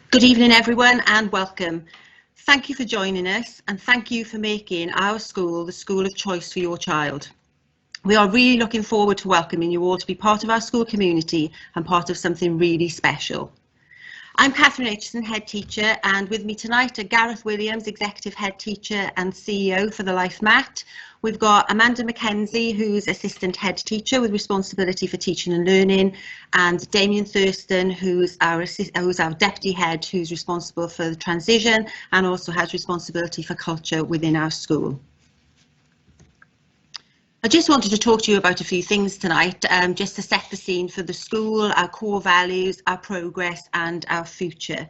Good evening everyone and welcome. Thank you for joining us and thank you for making our school the school of choice for your child. We are really looking forward to welcoming you all to be part of our school community and part of something really special. I'm Catherine Aitchison, Head Teacher, and with me tonight are Gareth Williams, Executive Head Teacher and CEO for the Life Mat. We've got Amanda Mackenzie, who's Assistant Head Teacher with responsibility for teaching and learning, and Damien Thurston, who's our Deputy Head, who's responsible for the transition and also has responsibility for culture within our school. I just wanted to talk to you about a few things tonight, just to set the scene for the school, our core values, our progress and our future.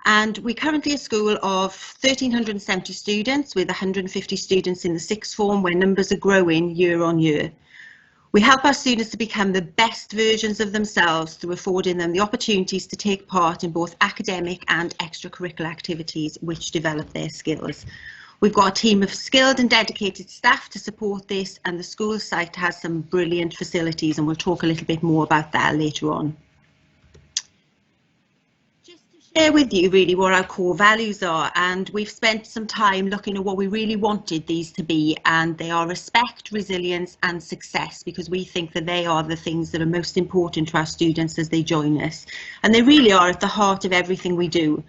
And we're currently a school of 1,370 students with 150 students in the sixth form, where numbers are growing year on year. We help our students to become the best versions of themselves through affording them the opportunities to take part in both academic and extracurricular activities which develop their skills. We've got a team of skilled and dedicated staff to support this, and the school site has some brilliant facilities, and we'll talk a little bit more about that later on. Just to share with you really what our core values are, and we've spent some time looking at what we really wanted these to be, and they are respect, resilience and success, because we think that they are the things that are most important to our students as they join us, and they really are at the heart of everything we do.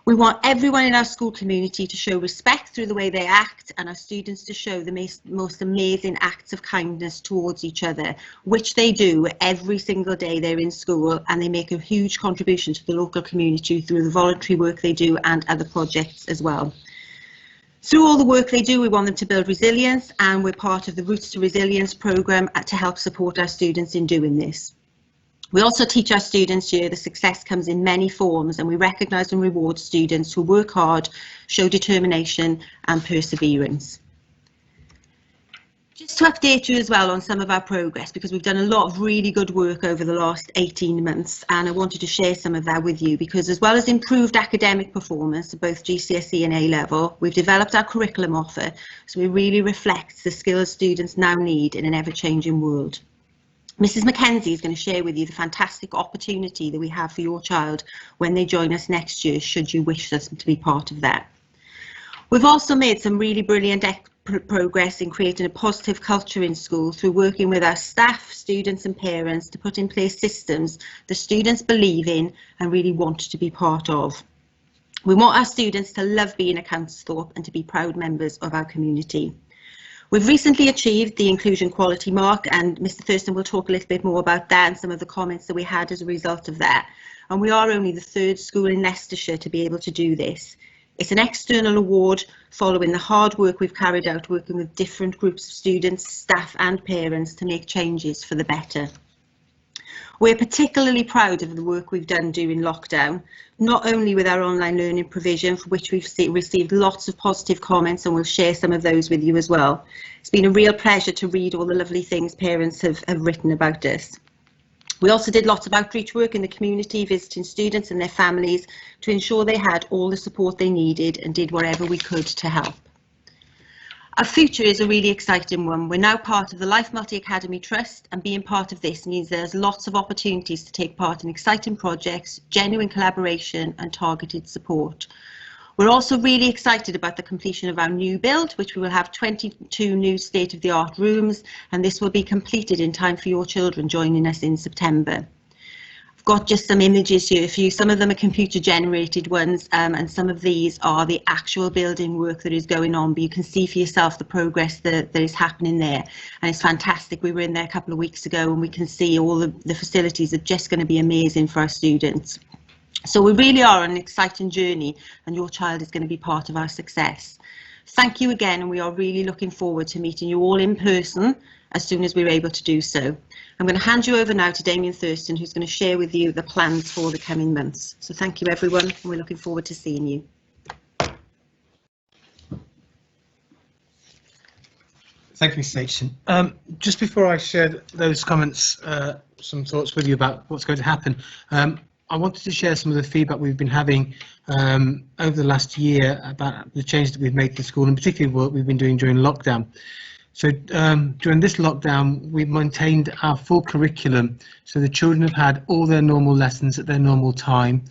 We want everyone in our school community to show respect through the way they act, and our students to show the most amazing acts of kindness towards each other, which they do every single day they're in school, and they make a huge contribution to the local community through the voluntary work they do and other projects as well. Through all the work they do, we want them to build resilience, and we're part of the Roots to Resilience programme to help support our students in doing this. We also teach our students here that success comes in many forms, and we recognise and reward students who work hard, show determination and perseverance. Just to update you as well on some of our progress, because we've done a lot of really good work over the last 18 months, and I wanted to share some of that with you, because as well as improved academic performance at both GCSE and A-level, we've developed our curriculum offer so it really reflects the skills students now need in an ever-changing world. Mrs Mackenzie is going to share with you the fantastic opportunity that we have for your child when they join us next year, should you wish us to be part of that. We've also made some really brilliant progress in creating a positive culture in school through working with our staff, students and parents to put in place systems the students believe in and really want to be part of. We want our students to love being at Councilthorpe and to be proud members of our community. We've recently achieved the Inclusion Quality Mark, and Mr Thurston will talk a little bit more about that and some of the comments that we had as a result of that. And we are only the third school in Leicestershire to be able to do this. It's an external award following the hard work we've carried out working with different groups of students, staff and parents to make changes for the better. We're particularly proud of the work we've done during lockdown, not only with our online learning provision, for which we've received lots of positive comments, and we'll share some of those with you as well. It's been a real pleasure to read all the lovely things parents have written about us. We also did lots of outreach work in the community, visiting students and their families to ensure they had all the support they needed, and did whatever we could to help. Our future is a really exciting one. We're now part of the Life Multi Academy Trust, and being part of this means there's lots of opportunities to take part in exciting projects, genuine collaboration and targeted support. We're also really excited about the completion of our new build, which we will have 22 new state-of-the-art rooms, and this will be completed in time for your children joining us in September. I've got just some images here for you. Some of them are computer generated ones, and some of these are the actual building work that is going on, but you can see for yourself the progress that is happening there, and it's fantastic. We were in there a couple of weeks ago and we can see all the facilities are just going to be amazing for our students. So we really are on an exciting journey, and your child is going to be part of our success. Thank you again, and we are really looking forward to meeting you all in person as soon as we're able to do so. I'm going to hand you over now to Damien Thurston, who's going to share with you the plans for the coming months. So thank you everyone, and we're looking forward to seeing you. Thank you, Mrs Aitchison. Just before I share those comments, some thoughts with you about what's going to happen, I wanted to share some of the feedback we've been having over the last year about the changes that we've made to the school, and particularly what we've been doing during lockdown. So during this lockdown, we've maintained our full curriculum, so the children have had all their normal lessons at their normal time,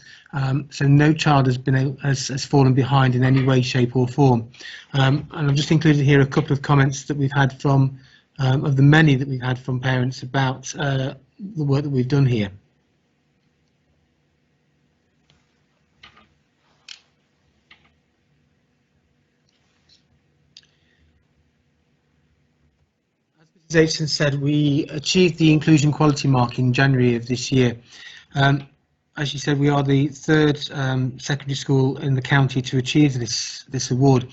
so no child has fallen behind in any way, shape or form. And I've just included here a couple of comments that we've had from, of the many that we've had from parents about the work that we've done here. As Aidan said, we achieved the inclusion quality mark in January of this year. As you said, we are the third secondary school in the county to achieve this award.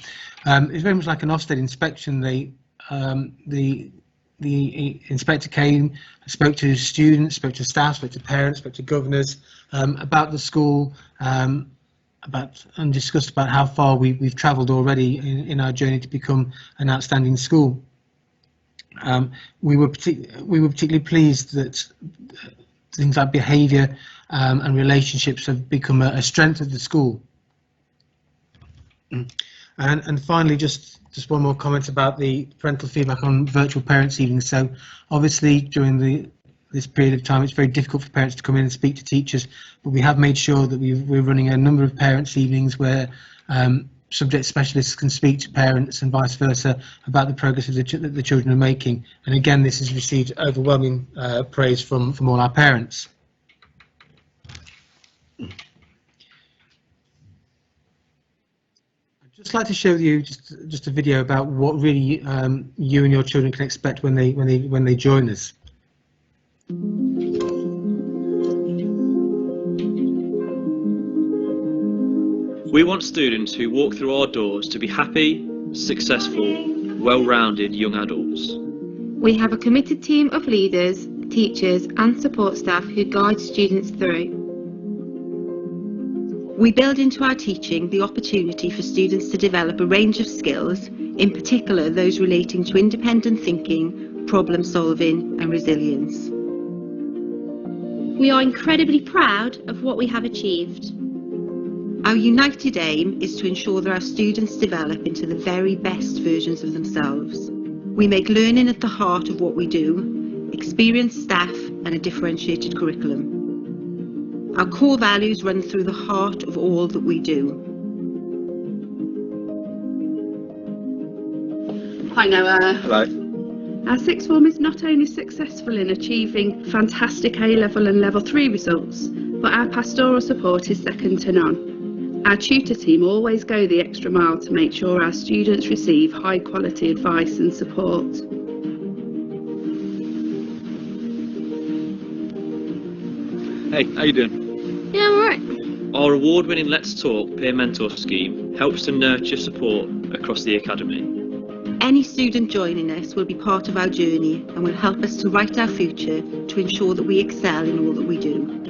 It's very much like an Ofsted inspection. The inspector came, spoke to students, spoke to staff, spoke to parents, spoke to governors about the school, and discussed about how far we've travelled already in our journey to become an outstanding school. We were particularly pleased that things like behaviour and relationships have become a strength of the school. And finally, just one more comment about the parental feedback on virtual parents' evenings. So obviously during this period of time, it's very difficult for parents to come in and speak to teachers, but we have made sure that we're running a number of parents' evenings where subject specialists can speak to parents and vice versa about the progress that the children are making. And again, this has received overwhelming praise from all our parents. I'd just like to show you just a video about what really you and your children can expect when they join us. We want students who walk through our doors to be happy, successful, well-rounded young adults. We have a committed team of leaders, teachers and support staff who guide students through. We build into our teaching the opportunity for students to develop a range of skills, in particular those relating to independent thinking, problem solving and resilience. We are incredibly proud of what we have achieved. Our united aim is to ensure that our students develop into the very best versions of themselves. We make learning at the heart of what we do, experienced staff and a differentiated curriculum. Our core values run through the heart of all that we do. Hi Noah. Hello. Our sixth form is not only successful in achieving fantastic A-level and level 3 results, but our pastoral support is second to none. Our tutor team always go the extra mile to make sure our students receive high quality advice and support. Hey, how you doing? Yeah, I'm alright. Our award-winning Let's Talk peer mentor scheme helps to nurture support across the academy. Any student joining us will be part of our journey and will help us to write our future to ensure that we excel in all that we do.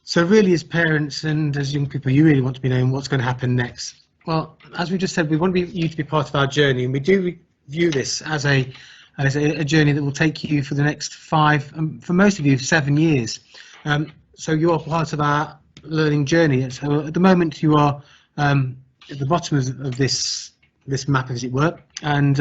So really, as parents and as young people, you really want to be knowing what's going to happen next. Well, as we just said, we want you to be part of our journey, and we do view this as a journey that will take you for the next 5, for most of you, 7 years. So you are part of our learning journey. So at the moment, you are at the bottom of this map, as it were, and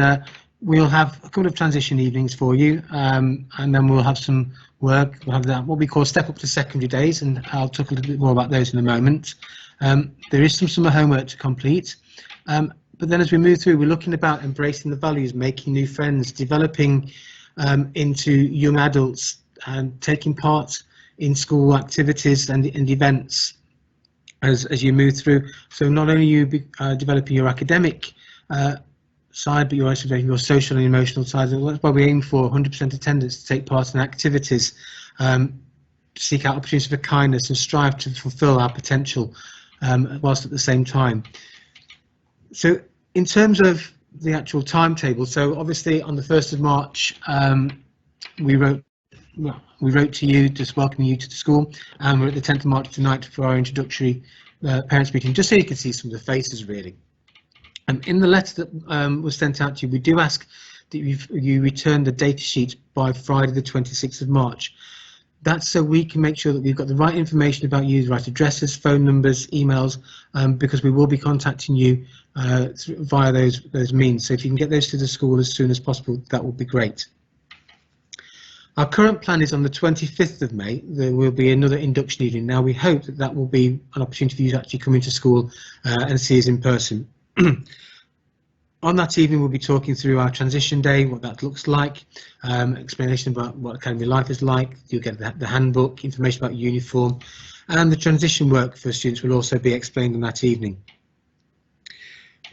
we'll have a couple of transition evenings for you, and then we'll have some work. We'll have that, what we call step up to secondary days, and I'll talk a little bit more about those in a moment. There is some summer homework to complete, but then as we move through, we're looking about embracing the values, making new friends, developing into young adults, and taking part in school activities and events as you move through. So not only are you developing your academic side, but you're also developing your social and emotional side. That's why we aim for 100% attendance to take part in activities, seek out opportunities for kindness and strive to fulfil our potential whilst at the same time. So in terms of the actual timetable, so obviously on the 1st of March, we wrote to you, just welcoming you to the school, and we're at the 10th of March tonight for our introductory parents meeting, just so you can see some of the faces really. And in the letter that was sent out to you, we do ask that you return the data sheet by Friday the 26th of March. That's so we can make sure that we've got the right information about you, the right addresses, phone numbers, emails, because we will be contacting you via those means. So if you can get those to the school as soon as possible, that would be great. Our current plan is on the 25th of May, there will be another induction evening. Now we hope that that will be an opportunity for you to actually come into school and see us in person. On that evening, we'll be talking through our transition day, what that looks like, explanation about what academy life is like. You'll get the handbook, information about uniform, and the transition work for students will also be explained on that evening.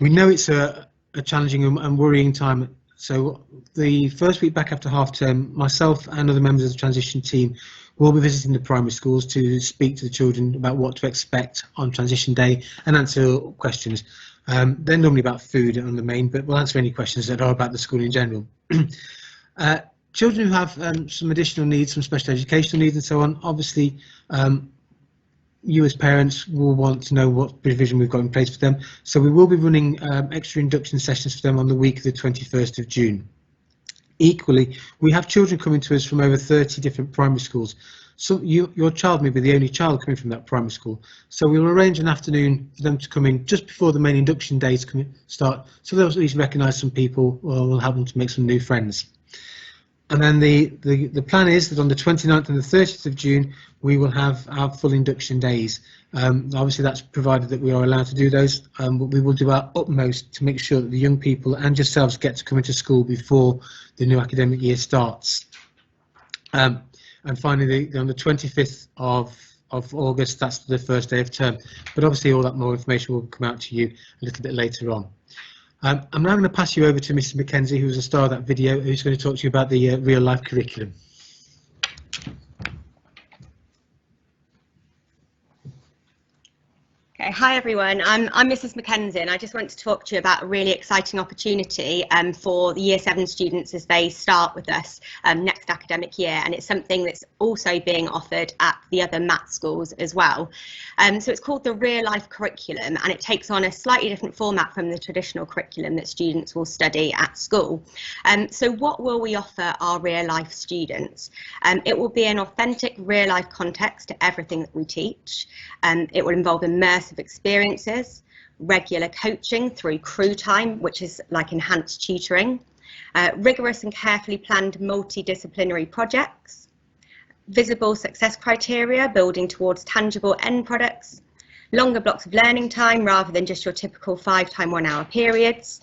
We know it's a challenging and worrying time, so the first week back after half term, myself and other members of the transition team will be visiting the primary schools to speak to the children about what to expect on transition day and answer questions. They're normally about food on the main, but we'll answer any questions that are about the school in general. Children who have some additional needs, some special educational needs and so on, obviously you as parents will want to know what provision we've got in place for them. So we will be running extra induction sessions for them on the week of the 21st of June. Equally, we have children coming to us from over 30 different primary schools. So your child may be the only child coming from that primary school. So we'll arrange an afternoon for them to come in just before the main induction days start. So they'll at least recognise some people, or we'll help them to make some new friends. And then the plan is that on the 29th and the 30th of June, we will have our full induction days. Obviously, that's provided that we are allowed to do those, but we will do our utmost to make sure that the young people and yourselves get to come into school before the new academic year starts. And finally, on the 25th of August, that's the first day of term. But obviously, all that more information will come out to you a little bit later on. I'm now going to pass you over to Mrs. Mackenzie, who was the star of that video, who's going to talk to you about the real-life curriculum. Okay, hi everyone, I'm Mrs. Mackenzie and I just want to talk to you about a really exciting opportunity for the Year 7 students as they start with us next academic year, and it's something that's also being offered at the other maths schools as well. So it's called the Real Life Curriculum, and it takes on a slightly different format from the traditional curriculum that students will study at school. So what will we offer our real life students? It will be an authentic real life context to everything that we teach. It will involve immersive experiences, regular coaching through crew time, which is like enhanced tutoring, rigorous and carefully planned multidisciplinary projects, visible success criteria building towards tangible end products, longer blocks of learning time rather than just your typical 5-time 1-hour periods,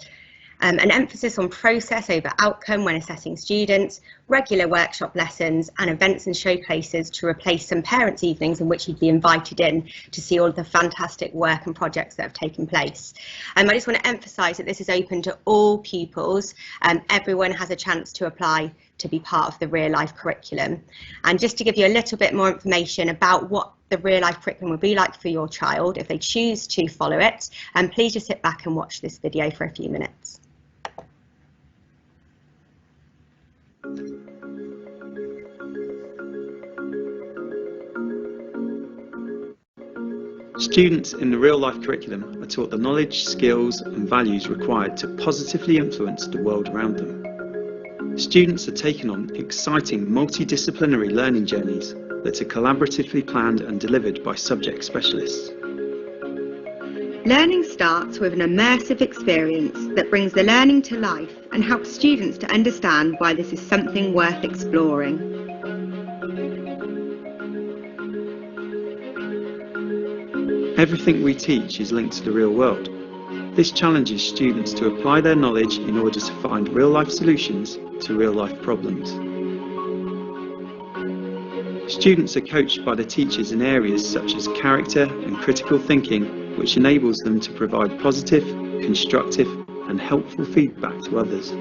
an emphasis on process over outcome when assessing students, regular workshop lessons and events and showcases to replace some parents' evenings in which you'd be invited in to see all of the fantastic work and projects that have taken place. I just want to emphasise that this is open to all pupils. Everyone has a chance to apply to be part of the real life curriculum. And just to give you a little bit more information about what the real life curriculum will be like for your child if they choose to follow it, please just sit back and watch this video for a few minutes. Students in the real life curriculum are taught the knowledge, skills and values required to positively influence the world around them. Students are taken on exciting multidisciplinary learning journeys that are collaboratively planned and delivered by subject specialists. Learning starts with an immersive experience that brings the learning to life and helps students to understand why this is something worth exploring. Everything we teach is linked to the real world. This challenges students to apply their knowledge in order to find real-life solutions to real-life problems. Students are coached by the teachers in areas such as character and critical thinking, which enables them to provide positive, constructive and helpful feedback to others.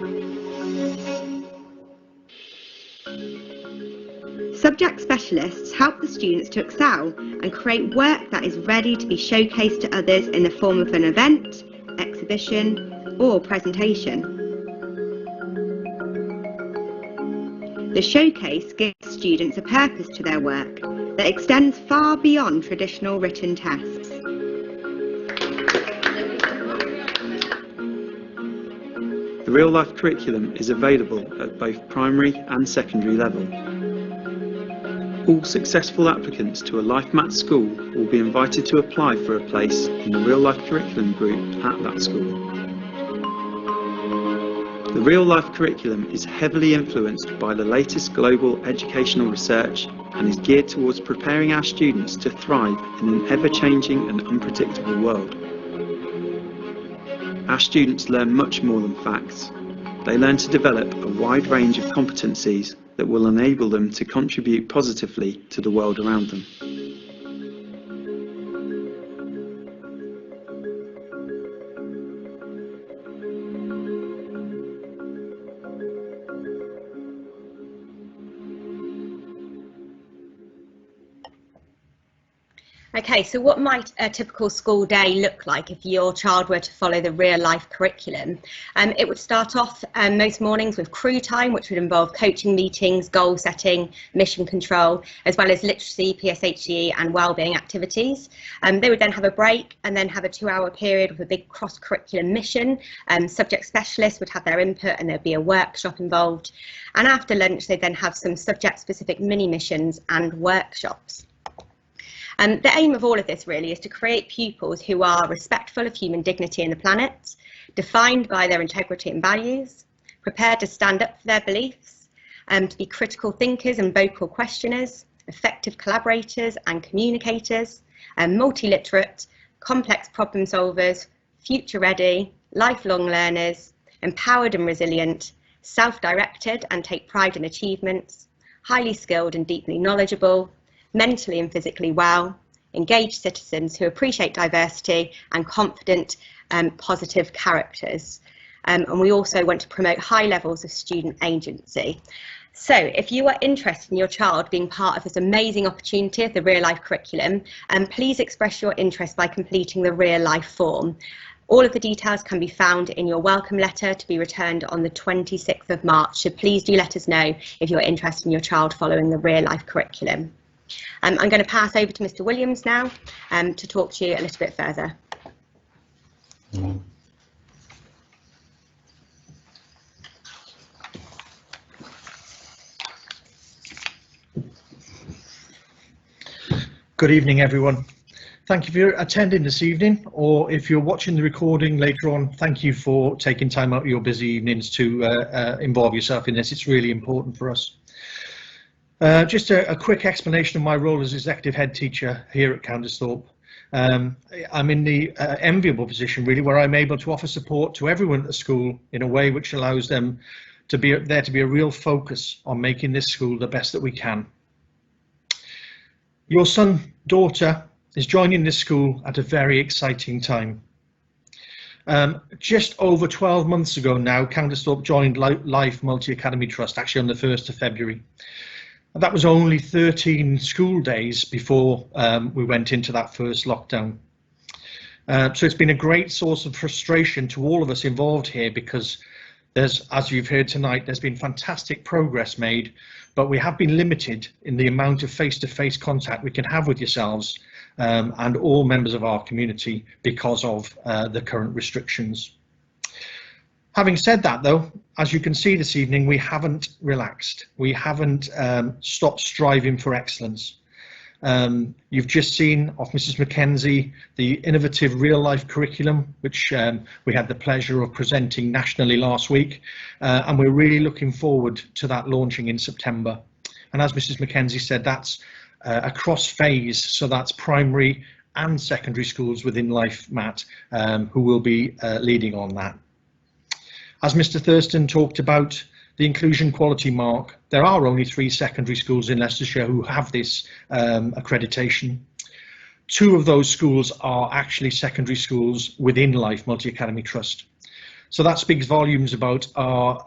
Subject specialists help the students to excel and create work that is ready to be showcased to others in the form of an event, exhibition or presentation. The showcase gives students a purpose to their work that extends far beyond traditional written tests. The real life curriculum is available at both primary and secondary level. All successful applicants to a Life Maths school will be invited to apply for a place in the Real Life Curriculum group at that school. The Real Life Curriculum is heavily influenced by the latest global educational research and is geared towards preparing our students to thrive in an ever-changing and unpredictable world. Our students learn much more than facts. They learn to develop a wide range of competencies that will enable them to contribute positively to the world around them. Okay, so what might a typical school day look like if your child were to follow the real life curriculum? It would start off most mornings with crew time, which would involve coaching meetings, goal setting, mission control, as well as literacy, PSHE and wellbeing activities. They would then have a break and then have a 2-hour period with a big cross-curriculum mission. Subject specialists would have their input and there'd be a workshop involved. And after lunch, they'd then have some subject-specific mini missions and workshops. The aim of all of this really is to create pupils who are respectful of human dignity and the planet, defined by their integrity and values, prepared to stand up for their beliefs, to be critical thinkers and vocal questioners, effective collaborators and communicators, multi-literate, complex problem solvers, future ready, lifelong learners, empowered and resilient, self-directed and take pride in achievements, highly skilled and deeply knowledgeable, mentally and physically well, engaged citizens who appreciate diversity and confident and positive characters. And we also want to promote high levels of student agency. So if you are interested in your child being part of this amazing opportunity of the real life curriculum, please express your interest by completing the real life form. All of the details can be found in your welcome letter to be returned on the 26th of March. So please do let us know if you're interested in your child following the real life curriculum. I'm going to pass over to Mr. Williams now to talk to you a little bit further. Good evening, everyone. Thank you for attending this evening, or if you're watching the recording later on, thank you for taking time out of your busy evenings to involve yourself in this. It's really important for us. Just a quick explanation of my role as executive head teacher here at Countersthorpe. I'm in the enviable position really where I'm able to offer support to everyone at the school in a way which allows them to be there to be a real focus on making this school the best that we can. Your son, daughter is joining this school at a very exciting time. Just over 12 months ago now, Countersthorpe joined Life Multi-Academy Trust, actually on the 1st of February. That was only 13 school days before we went into that first lockdown. So it's been a great source of frustration to all of us involved here because there's, as you've heard tonight, there's been fantastic progress made, but we have been limited in the amount of face-to-face contact we can have with yourselves and all members of our community because of the current restrictions. Having said that, though, as you can see this evening, we haven't relaxed. We haven't stopped striving for excellence. You've just seen off Mrs. Mackenzie the innovative real life curriculum, which we had the pleasure of presenting nationally last week, and we're really looking forward to that launching in September. And as Mrs. Mackenzie said, that's across phase, so that's primary and secondary schools within Life Mat who will be leading on that. As Mr. Thurston talked about the inclusion quality mark, there are only 3 secondary schools in Leicestershire who have this accreditation. 2 of those schools are actually secondary schools within Life Multi-Academy Trust. So that speaks volumes about our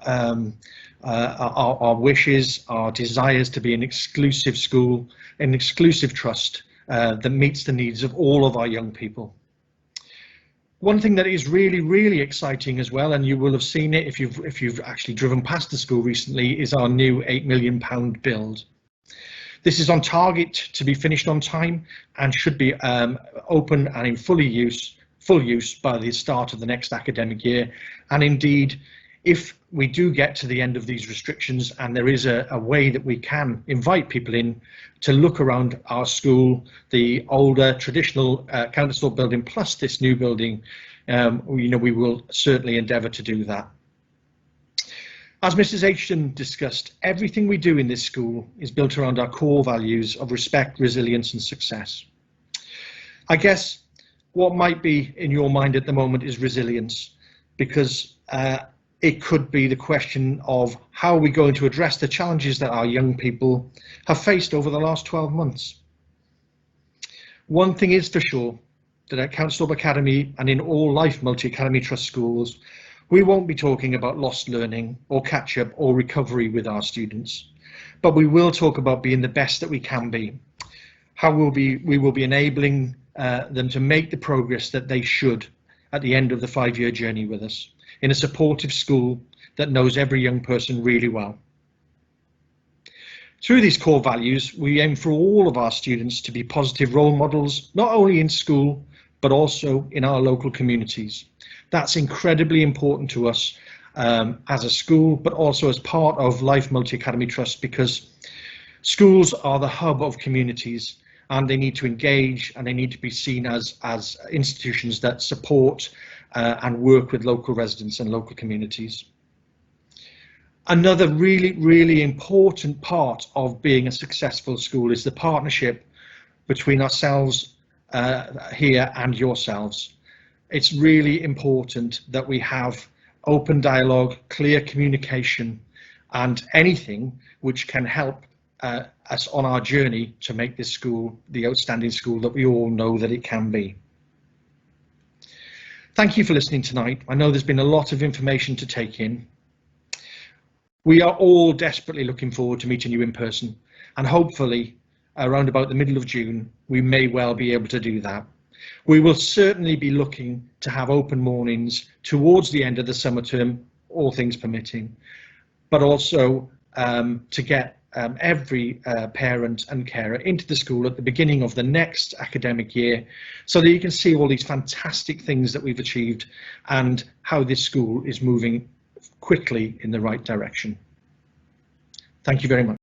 wishes, our desires to be an exclusive school, an exclusive trust that meets the needs of all of our young people. One thing that is really, really exciting as well, and you will have seen it if you've actually driven past the school recently, is our new £8 million build. This is on target to be finished on time and should be open and in full use by the start of the next academic year. And indeed, if we do get to the end of these restrictions and there is a way that we can invite people in to look around our school, the older traditional Countersthorpe building plus this new building, we will certainly endeavour to do that. As Mrs. Ashton discussed, everything we do in this school is built around our core values of respect, resilience and success. I guess what might be in your mind at the moment is resilience, because it could be the question of how are we going to address the challenges that our young people have faced over the last 12 months. One thing is for sure, that at Countersthorpe Academy and in all Life Multi-Academy Trust schools, we won't be talking about lost learning or catch-up or recovery with our students, but we will talk about being the best that we can be, how we will be enabling them to make the progress that they should at the end of the 5-year journey with us, in a supportive school that knows every young person really well. Through these core values, we aim for all of our students to be positive role models, not only in school, but also in our local communities. That's incredibly important to us as a school, but also as part of Life Multi-Academy Trust, because schools are the hub of communities and they need to engage and they need to be seen as institutions that support and work with local residents and local communities. Another really important part of being a successful school is the partnership between ourselves here and yourselves. It's really important that we have open dialogue, clear communication, and anything which can help us on our journey to make this school the outstanding school that we all know that it can be. Thank you for listening tonight. I know there's been a lot of information to take in. We are all desperately looking forward to meeting you in person, and hopefully around about the middle of June, we may well be able to do that. We will certainly be looking to have open mornings towards the end of the summer term, all things permitting, but also to get every parent and carer into the school at the beginning of the next academic year, so that you can see all these fantastic things that we've achieved and how this school is moving quickly in the right direction. Thank you very much.